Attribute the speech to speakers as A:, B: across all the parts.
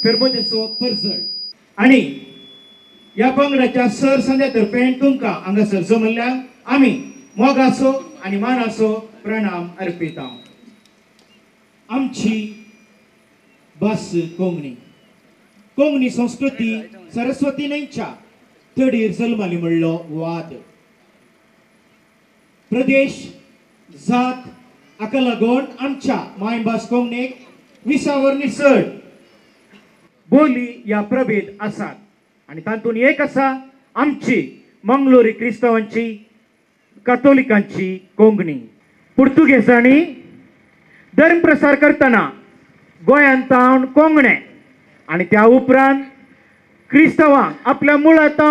A: फेरबोदेसो परजड आणि या पंगडाच्या सर संध्यातर्फे तुमकां हांगासर जमल्ल्यांक आमी मोगाचो आनी मानाचो प्रणाम अर्पिता। आमची भास कोंकणी कोंकणी संस्कृती सरस्वती न्हंयच्या तडीर जल्माली म्हणलो वाद प्रदेश जात हाका लागून आमच्या मायभास कोंकणीक 20 वर्णी चड बोली या प्रभेद आसात आणि तातूंत एक आसा आमची मंगलोरी क्रिस्तावांची कातोलिकांची कोंकणी। पुर्तुगेजांनी धर्म प्रसार करतना गोंयांत कोंकणे आणि त्या उपरांत क्रिस्तावांक आपल्या मुळांत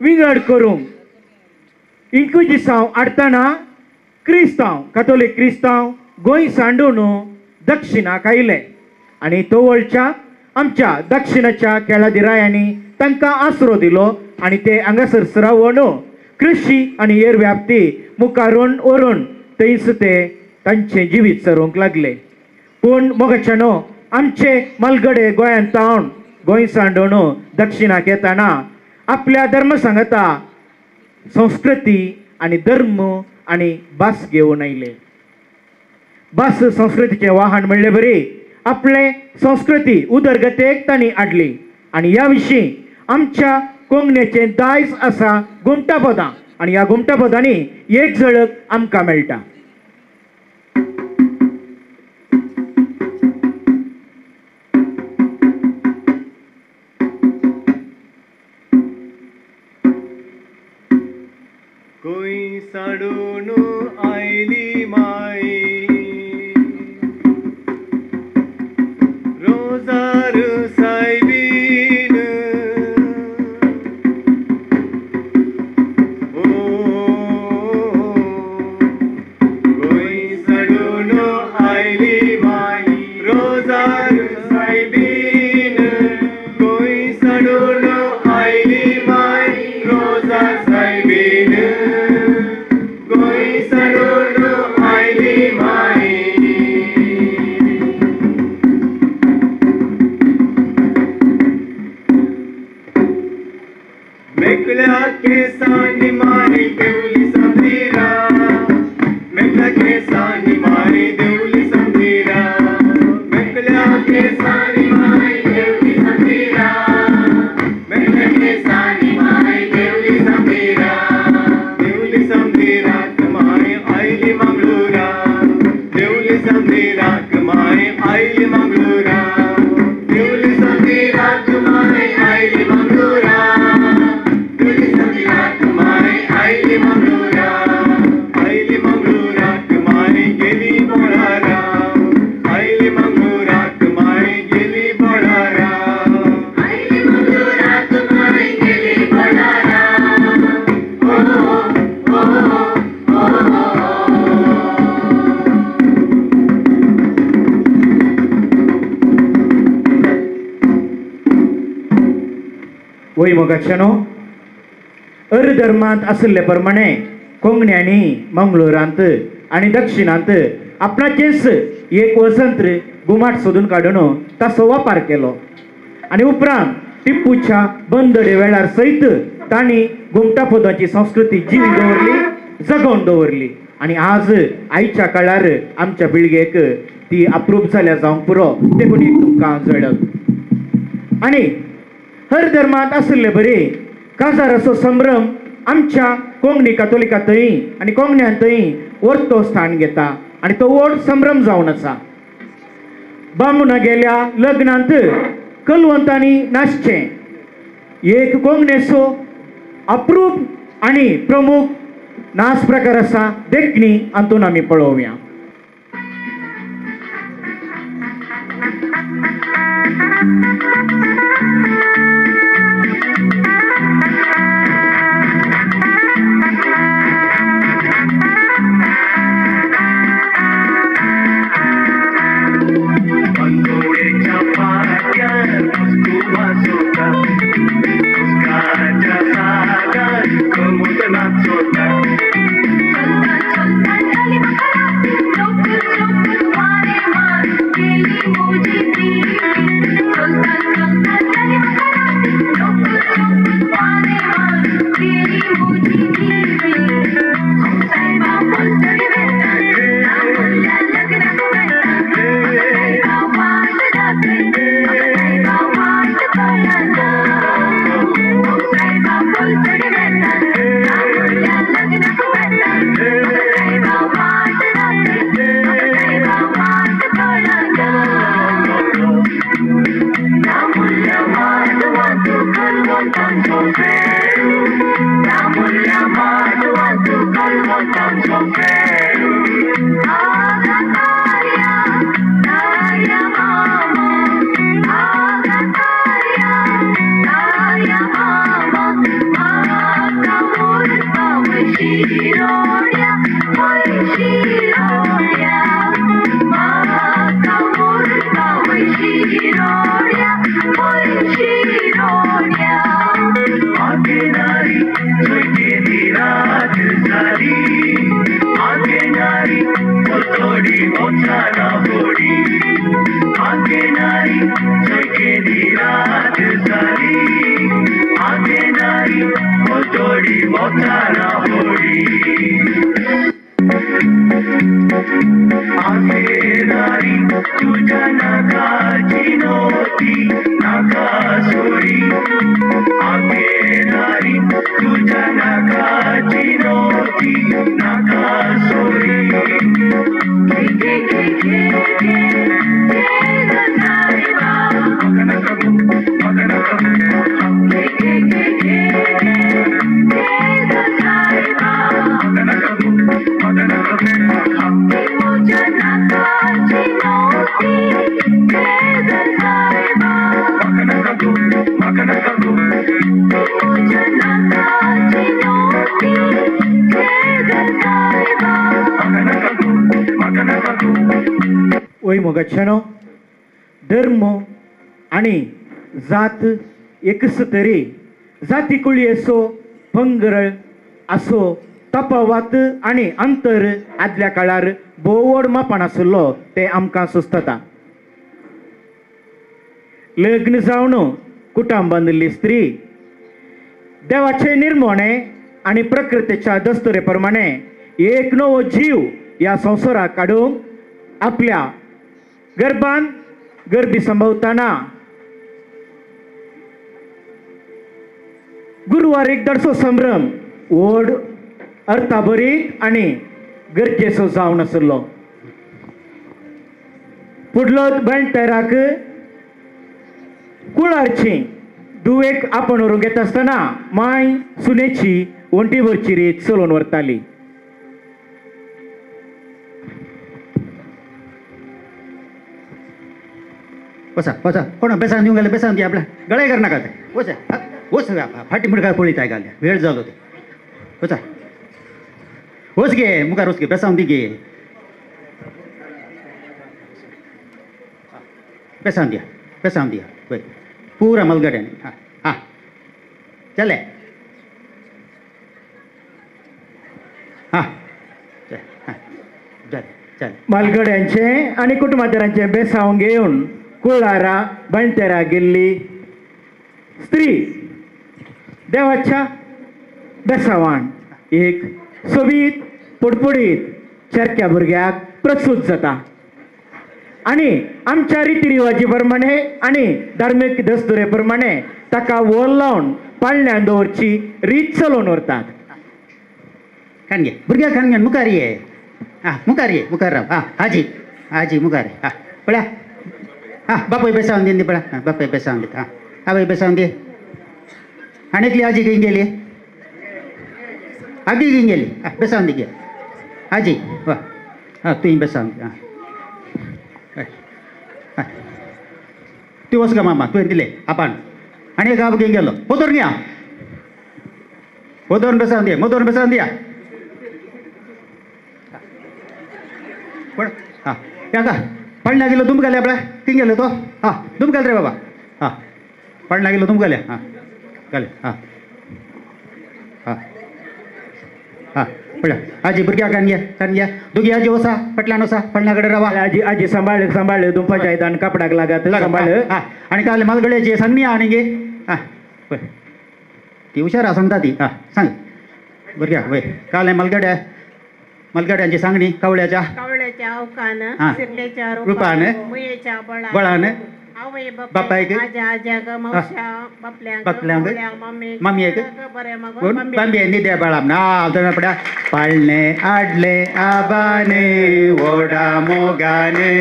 A: विंगड करूंक इंक्विजिसांव हाडतना क्रिस्तांव कातोलीक क्रिस्तांव गोंय सांडून दक्षिणाक आयले आणि तोवळच्या आमच्या दक्षिणाच्या केळादिरायांनी तांकां आसरो दिलो आणि ते हांगासर रावून कृषी आणि हेर व्याप्ती मुखारून व्हरून थंयच ते तांचे जिवीत सरूंक लागले। पूण मोगाच्यानो आमचे मलगडे गोंयांत गोंय सांडून दक्षिणाक येताना आपल्या धर्मसंगता संस्कृती आणि धर्म आणि भास घेवन आयले। भास संस्कृतीचे वाहन म्हणले बरी आपले संस्कृती उदरगतेक तांणी हाडली आणि ह्या विशीं आमच्या कोंकणीचें दायज आसा घुमटा पदां आणि ह्या घुमटा पदांनी एक झळक आमकां मेळटा।
B: गोंय साडून आयली माई रोजार सायबीन गोंय साडून आयली माई रोजार सायबीन गोंय साडून आयली माई रोजार सायबीन गोंय साडून आयली माई मेकळ्या केसांनी मारी देवली समधिरा मेकळ्या केसांनी मारी देवली समधिरा मेकळ्या केसांनी मारी देवली समधिरा मेकळ्या केसांनी मारी देवली समधिरा देवली समधिराक माय आयली मंगळुरा देवली समधिराक माय आयली मंगळुरा देवली समधिराक माय आयली मंगळुरा देवली समधिराक माय आयली मंगळुरा आयली मंगळुराक माय गेली बोळारा आयली मंगळुराक माय गेली बोळारा आयली मंगळुराक माय गेली बोळारा
A: वय मोगाच्यानो धर्मांत आसले प्रमाणे कोंकण्यांनी मंगळुरांत आणि दक्षिणांत आपणाचेच एक वसंत्र घुमाट सोदून काडून ताचो वापर केलो आणि उपरांत टिपूच्या बंदडे वेळार सयत तांणी घुमटा पदाची संस्कृती जिवी दवरली जगोवन दवरली आणि आज आयच्या काळार आमच्या पिळगेक ती अप्रूप जाल्या जावंक पुरो देखून एक तुमकां जळक आणि हर धर्मांत आसले बरे काजार असो संभ्रम आमच्या कोंकणी कातोलिकांतय आणि कोंकण्यांतय व्हडतो स्थान घेता आणि तो व्हड संभ्रम जावन आसा। बामुना गेल्या लग्नांत कलवंतांनी नाचचें एक कोंकणीचो अप्रूप आणि प्रमुख नाच प्रकार आसा देखणी हातून आमी पळोवया।
C: Natsota
B: जोडी मोचाना होडी आगे नारी जगे दी रात सारी आगे नारी वो जोडी मोचाना होडी आगे नारी तुझ्या नाकाची नोती नाका सोरी आगे नारी तुझ्या नाकाची नोती नाका सोरी
A: ओय मोगच्छनो धर्म आणि जात एकच तरी जाती कुळी असो पंगड असो तफावत आणि अंतर आदल्या काळार बोवड मापण आसलो ते आमकां सुचता लग्न जावन कुटुंब बांदिल्ली स्त्री देवाचे निर्मणे आणि प्रकृतीच्या दस्तुरे प्रमाणे एक नवो जीव या संसाराक काडूंक आपल्या गर्भान गर्भी संभवताना गुरुवार एक दडसो संभ्रम व्हड अर्थाभरीत आणि गरजेचो जावन आसलो फुडलो बंटराक कुळारची दुवेक आपण व्हरून घेता आसतना माय सुनेची वंटीवरची रीत चलोवन व्हरताली
C: वसा वसा कोण बेसान देऊन गेले बेसान दी आपला गळाय कर नका ते वसा वस फाटी मुडका पळीत आहे घाल्या वेळ झालो ते वसा वच गे मुखार वच गे बेसान दी गे बेसान दिया वय पुरा मलगड्याने हां हां चले हां चल
A: मालगड्यांचे आणि कुटुंबातरांचे बेसावून घेऊन कुळारा बंटेरा गेल्ली स्त्री देवाच्या बेसावान एक सोबीत पुडपुडीत चरक्या भुरग्याक प्रसूत जाता आणि आमच्या रितीरिवाजी प्रमाणे आणि धार्मिक दस्तुरे प्रमाणे ताका वोल लावन पाळण्यान दवरची रीत चलोवन व्हरतात
C: खान घे भुरग्या खान घे मुखार ये हां मुखार ये मुखार राव हां आजी मुखार हां पळ्या हां बापूय बेसावन दी पळा हां बापूय बेसावन दे हां आवय बेसावन दे आनीकली आजी खंय गेली आगी खंय गेली हां बेसावन दी गे आजी वा हां तुवें बेसावन दे हां ती वच गा मामा तुवें दिले आपण आनी एक गांव खंय गेलो पोदोर घे पोदोर बेसावन दिया पण हां या का पडला गेलो तुम गेले आपला खंय गेलो तो हां तुम गेल रे बाबा हां पडला गेलो तुम गेले हां गेले हां हां हां पळ्या आजी भुरग्या कान घ्या दोगी आजी वसा पटल्यान वसा पडण्याकडे रावा
A: आजी सांभाळ दुंपाच्या आयतान कपडाक लागत सांभाळ
C: हां आणि काल मालगड्याची सांग आणि गे हां पळय ती हुशार सांगता ती हां सांग भुरग्या वय काल मलगड्यांची सांगणी कवळ्याच्या
D: अवकान
C: हां.
D: शिरलेच्या
C: रुपान
D: मुयेच्या
C: बळान
D: आवय
C: बापायक
D: आज्याक मौशा
C: बापल्यांक मम्मीक
D: बरे मग
C: बांबी निद्या बाळाम ना पड्या पाळणे आडले आबाने ओढा मोगाने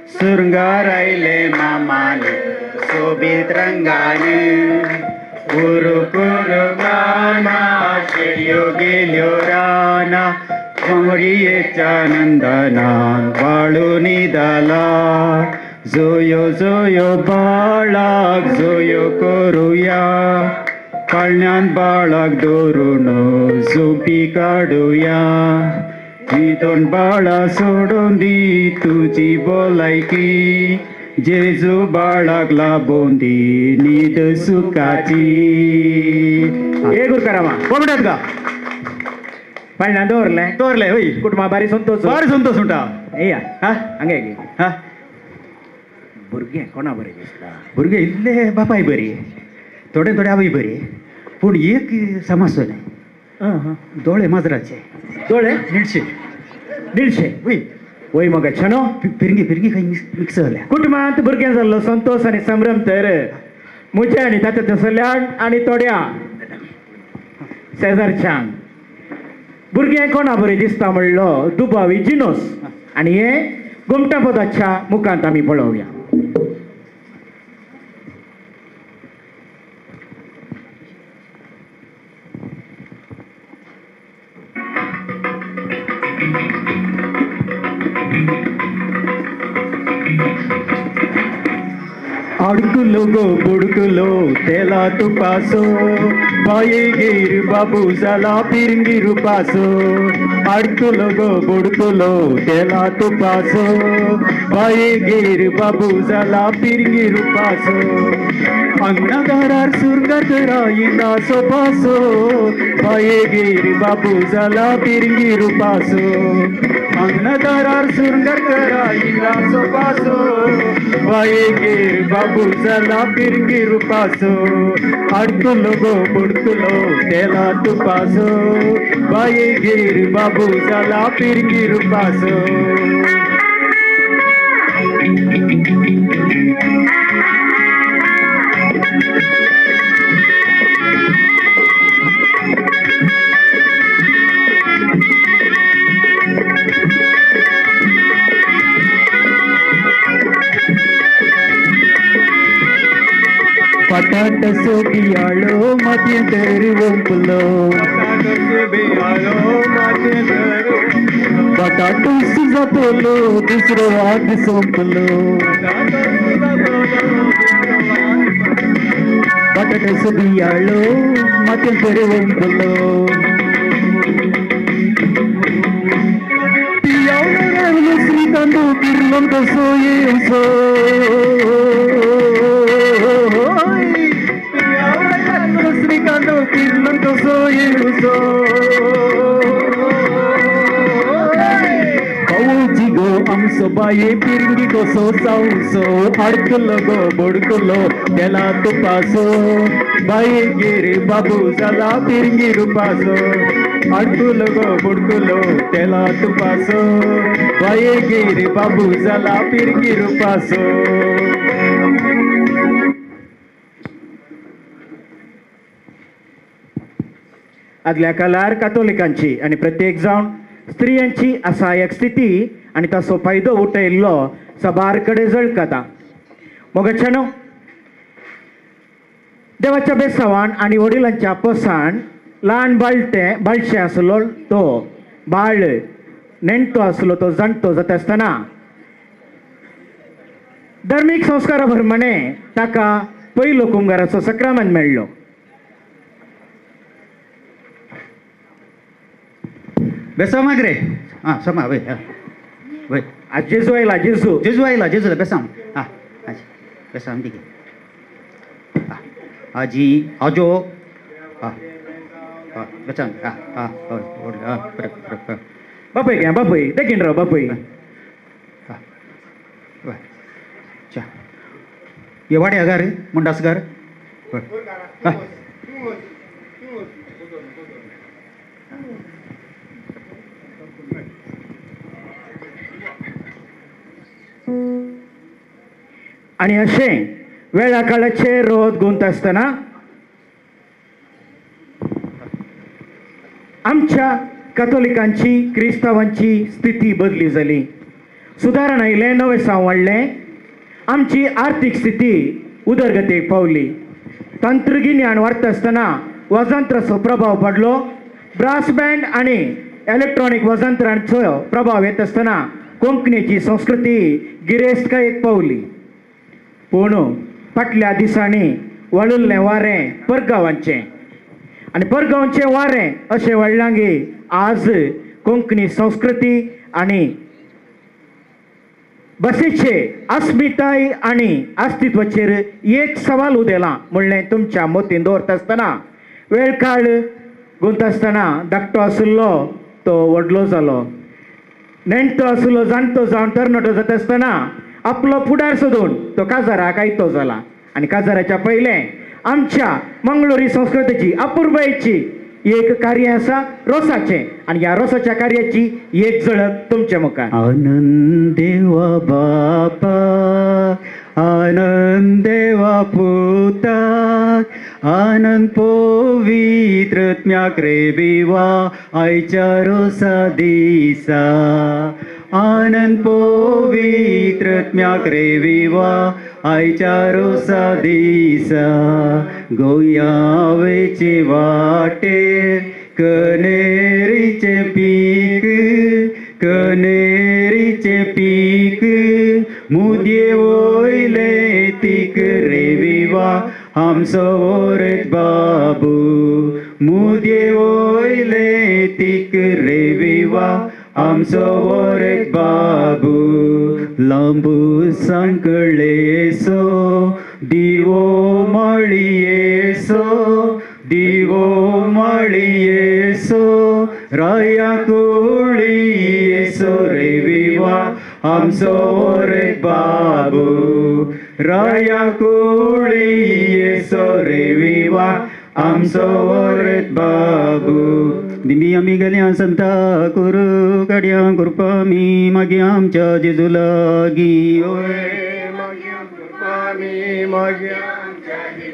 C: सुरंगार आयले मामाने सोबीत रंगाने गुरु गुरु मामा शेल्यो गेल्यो राना कोंबडीयेच्या नंदनान वाळून निदाला जोयो जोयो बाळाक जोयो करूया पाळण्यान बाळाक दवरून झोपी काडुया ही दोन बाळा सोडून दी तुझी बोलायकी जेजू बाळाक लाभून दी न्हीद सुखाची हे गुरुकारामा कोमड्यात गा
A: पळण्या दवरलें
C: तोरले वय
A: कुटुंबा बारी संतोष
C: बारी संतोष सुंटा
A: या
C: हा
A: हंगे गे
C: हा
A: भुरगे कोणा बरें दिसता
C: भुरगे इल्ले बापाय बरी थोडे थोडे आवय बरी पूण एक समस्या नाही दोळे माजराचे
A: दोळे
C: निडशे
A: निळशे
C: वय
A: वय मग छनो
C: फिरगी फिरगी काही मिक्स जाल्या
A: कुटुंबांत भुरग्यां जाल्लो संतोष आनी संभ्रम तर मुजे आनी ताच्या तसल्यान आनी थोड्या शेजारच्यांक भुरगें कोणा बरें दिसता म्हणलो दुबावी जिनोस आनी हे घुमटा पदाच्या मुखांत आमी पळोवया
C: అడుగులో బుడుకులో తెలా తుపాసో బాయేగిరు బాబు జలా పిరింగిరు పాసో అడుగులో బుడుకులో తెలా తుపాసో బాయేగిరు బాబు జలా పిరింగిరు పాసో अंगणादारार सुरगत रायिंदा सोपासो बायेगिरी बाबू जाला पिरंगी रुपासो अंगणादारार सुरगत रायिंदा सोपासो बायेगिरी बाबू जाला पिरंगी रुपासो अडकुलो गो बुडकुलो तेला तुपासो बायेगिरी बाबू जाला पिरंगी रुपासो पटाट सोबियाळो मध्यंतर वंपलो पटाट सुजातलो दुसरो वाद संपलो पटाट सोबियाळो मध्यंतर वंपलो पियावलो श्रीकांतो किर्लो कसो येसो श्रीकांतो किर्लो कसो येसो कवजिगो अंसो बाये पिरंगी कसो साउसो अडकलो गो बुडकलो तेला तुपासो बाये गिरी बाबू जाला पिरंगी रुपासो अडकलो गो बुडकलो तेला तुपासो बाये गिरी बाबू जाला पिरंगी रुपासो
A: आदल्या काळार कातोलिकांची आणि प्रत्येक जावन स्त्रियांची असहाय्यक स्थिती आणि ताचो फायदो उठयल्लो सबार कडे जळकता मोगच्छानो देवाच्या बेसावान आणि वडिलांच्या पोसान ल्हान बाळशें आसलो तो बाळ नेणटो आसलो तो जाणटो जाता आसतना धर्मीक संस्कारा प्रमाणे ताका पयलो कुंभाराचो सक्रामंत मेळ्ळो
C: बेसाव मागरे हां समा वय वय
A: आज जेजू आयला जेजू
C: जेजू आयला जेजूला बेसाव हां बेसाव दिगे आजी आजो हां हां बेसाव हां हां हां
A: बापय घ्या बापय देखीन राव बापय
C: हां चा ये वाड्या घार मुंडास घार हां
A: आणि अशें वेळा काळाचे रोध गुंत आसतना आमच्या कातोलिकांची क्रिस्तावांची स्थिती बदली जाली सुदारण आयलें नवें साव वाडलें आमची आर्थीक स्थिती उदरगतीक पावली तंत्रगिन्यान वाडटा आसतना वजंत्राचो प्रभाव पडलो ब्रास बँड आनी इलेक्ट्रॉनीक वजंत्रांचो प्रभाव येता आसतना कोंकणीची संस्कृती गिरेस्तकायेक पावली पूण फाटल्या दिसांनी वळिल्लें वारें परगांवांचें आनी परगांवचें वारें अशें वळलांगी आज कोंकणी संस्कृती आनी भाशेचे अस्मिताय आनी अस्तित्वाचेर एक सवाल उदेला म्हणलें तुमच्या मतीन दवरता आसतना वेळ काळ गुंत आसतना धाकटो आशिल्लो तो व्हडलो जालो. नेणटो आसलो जाणटो जावन तरणाटो जाता आसतना आपलो फुडार सोदून तो काजाराक आयतो जाला. आणि काजाराच्या पयलें आमच्या मंगळुरी संस्कृतीची अपूर्वची एक कार्य आसा रोसाचें. आणि ह्या रोसाच्या कार्याची एक झळक तुमच्या मुखार.
C: आनंद देवा बापा, आनंद देवा पुता, आनंद पवित्रत्म्याक रेबिवा आयच्या रोसा दिसा. आनंद पवित्रत्म्याक रेबिवा आयच्या रोसा दिसा. गोयावेचे वाटेर कनेरीचे पीक, कनेरीचे पीक मुदये वयले तीक रेविवा आमचो ओरेत बाबू. मुदये वयले तीक रेविवा आमचो ओरेत बाबू. लांबू सांकळेसो दिवो माळयेसो, दिवो माळयेसो राया कुळयेसो रेविवा आमचो ओरेत बाबू. राया कुळयेसो रेविवा आमचो ओरेत बाबू. दिमी आमी गेल्या संता करू काड्या कृपा मी मागी आमच्या जेजू लागी.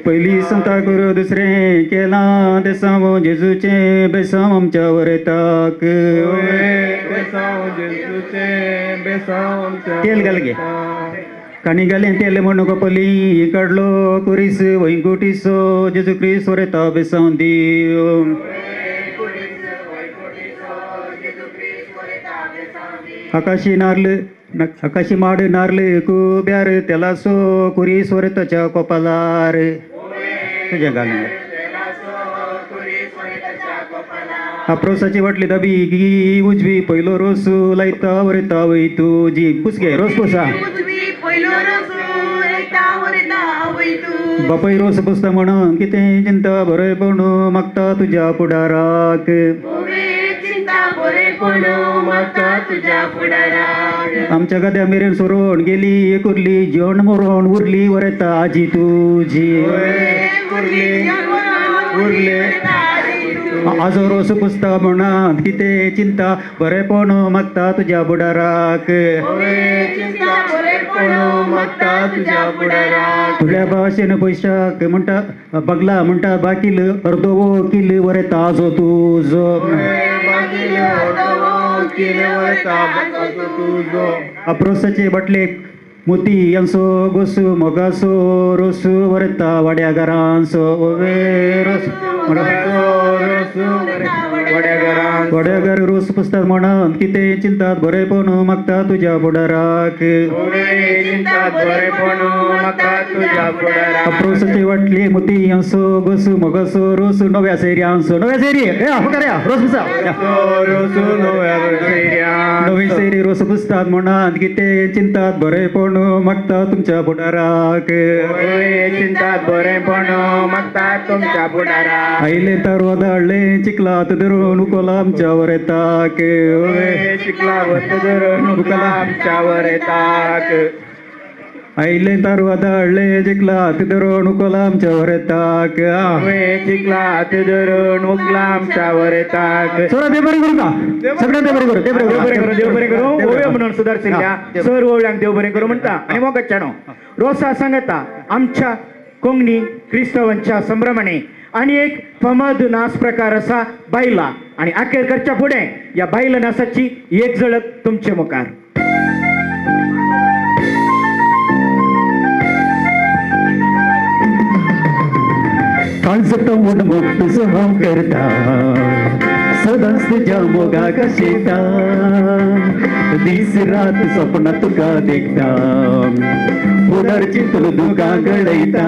C: पयली संता करू दुसरें केला देसांव जेजूचे बेसांव आमच्या वरेताक. तेल घाल गे काणी घालें तेल म्हणून पली काडलो कुरीस वैंकुटीसो जेजू क्रिस्त वरेता बेसांव दिव. आकाशी नारल आकाशी माड नारल कुब्यार तेलासो कुरी स्वरताच्या कोपालार. तुझ्या घालून अप्रोसाची वाटली दाबी गी उजवी पयलो रोस लायता वरता वय तुजी. पुसगे रोस पुसा बापय रोस पुसता म्हणून कितें चिंता बरेपण मागता तुज्या फुडाराक. आमच्या गद्या मेरेन सोरोन गेली कुर्ली जेवण मरोन उरली वरेता आजी तुजी. आजो रोस पुसता म्हणून कितें चिंता बरेपण मागता तुज्या फुडाराक. फुडल्या भाशेन पयशाक म्हणटा बगला म्हणटा बाकील अर्दो किल वरेता आजो तुजो. अप्रोसाचे बाटलेक मोती यांसो गोसू मोगासो रोस वरता वाड्या घरांसो. रोस वाड्या घर रोस पुसतात म्हणून कितें चिंतात बरेपण मागता तुज्या फुडाराक. अप्रोसाचे वाटले मोती यांसो गोसू मोगासो रोस नव्या सैर्यांसो. नव्या सैरी रोस पुसा. नवी सैरी रोस पुसतात म्हणून कितें चिंतात बरेपण मागता तुमच्या फुडाराक. आयले तर वदाळले चिखलात धरून उकोला आमच्या वरेताक. आयले तर वदाळले चिखलात धरून उकोला आमच्या वरेताक. सोडा देव बरें करूं का सगळ्यांक देव बरें करूं.
A: देव बरें करूं. ओव्यो म्हणून सुदारशिल्ल्या सर ओवळ्यांक देव बरें करूं म्हणटा. आणि मोगाच्यानो रोसा सांगता आमच्या कोंकणी क्रिस्तवांच्या संभ्रमाणे आणि एक फमद नाच प्रकार असा बायला. आणि अखेर करच्या पुढे या बायला नाचाची एक झळक तुमचे मुखार.
C: काळजत मोड मोठ सभाव करता सदांच तुझ्या मोगा कशेता. दीस रात स्वप्न तुका देखता फुडारची तुला दुका गळयता.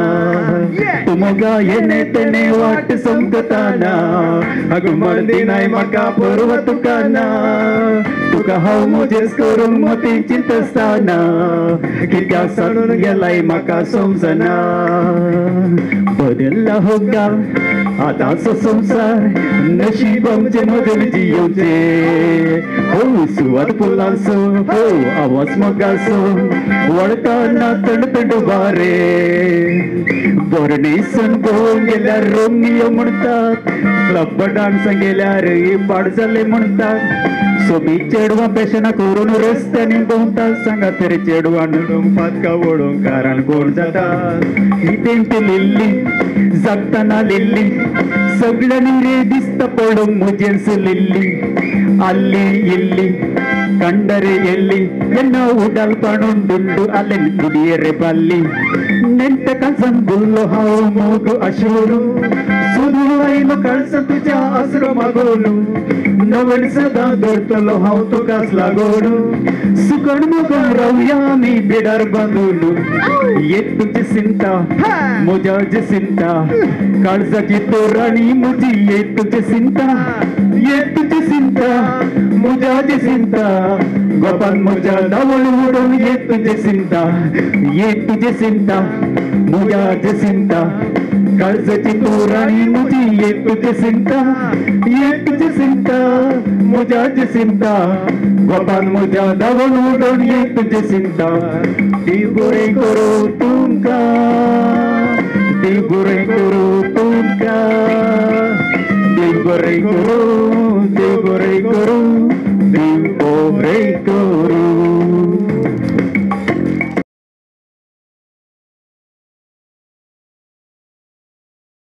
C: तू मोगा येणे तेने वाट समकताना अगमळ दिनाय म्हाका परव तुकाना. तुका हांव मोजेस करून मोती चिंतस्ताना कित्याक सोडून गेलाय म्हाका समजना. बदलला हो गांव आतांचो संसार नशीब आमचे मधून जियोचे हो सुवाद फुलांचो हो आवाज मोगाचो वळताना तणतण वारे बोरणी सण गोवन गेल्यार रोमियो म्हणतात क्लब डान्स गेल्यार पाड जाले म्हणतात सोबी चेडवां पेशना करून रस्त्यांनी भोंवतात सांगा तरी चेडवान पातका वळोवंक कारण कोण जाता ही तेंट लिल्ली जगतना लिल्ली सगळ्यांनी रे दिसता पडोवंक मुजेन्स लिल्ली ಅಲ್ಲಿ ಇಲ್ಲಿ ಕಂಡರೆ ಎಲ್ಲಿ ಎನ್ನ ಉಡಲ್ಪಣುಂಡುಂಡು ಅಲ್ಲೆನ್ ನುಡಿಯರೆ ಬಲ್ಲಿ ನೆಂಟ ಕಲ್ಸಂಬುಲ್ಲು ಹಾವು ಮೂಗು ಅಶೂರು सुदूर कळस तुझ्या आसरो मागोलू नवल सदा दोरतलो हांव तुकाच लागोलू सुकण मुगण रावया आमी बिडार बांदूलू येत तुझी चिंता म्हज्या चिंता काळजाची तोराणी म्हजी येत तुझी चिंता येत तुझी चिंता म्हज्या चिंता गोपान म्हज्या दावळ उडोवन येत तुझी चिंता येत तुझी चिंता म्हज्या चिंता काळजाची तोराणी मुझी ये तुझे चिंता मुझ्याची चिंता गोपान मुझ्या दावण उडोन ये तुझे चिंता ती बरे करू तुमका ती बरे करू तुमका ती बरे करू